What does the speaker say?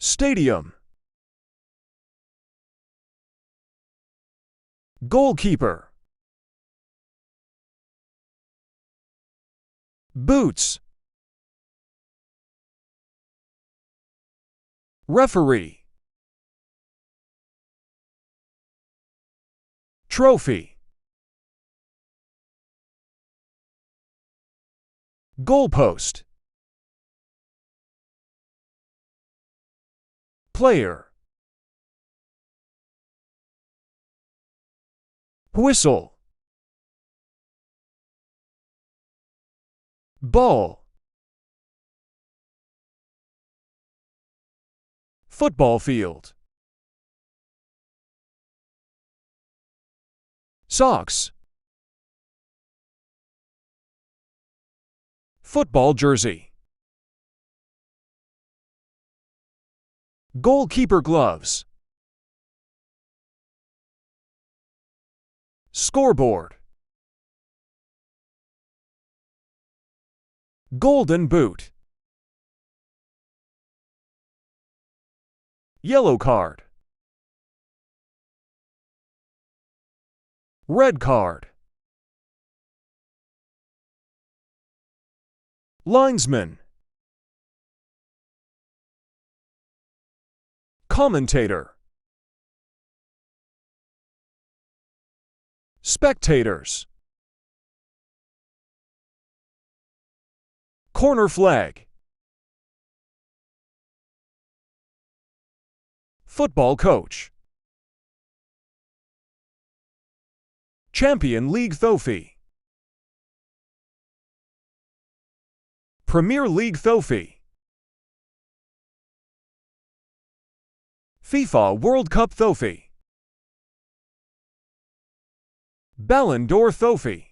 Stadium. Goalkeeper. Boots. Referee. Trophy. Goalpost. Player. Whistle. Ball. Football field. Socks. Football jersey. Goalkeeper gloves. Scoreboard. Golden boot. Yellow card. Red card. Linesman. Commentator. Spectators. Corner flag. Football coach. Champion League trophy. Premier League trophy. FIFA World Cup trophy. Ballon d'Or trophy.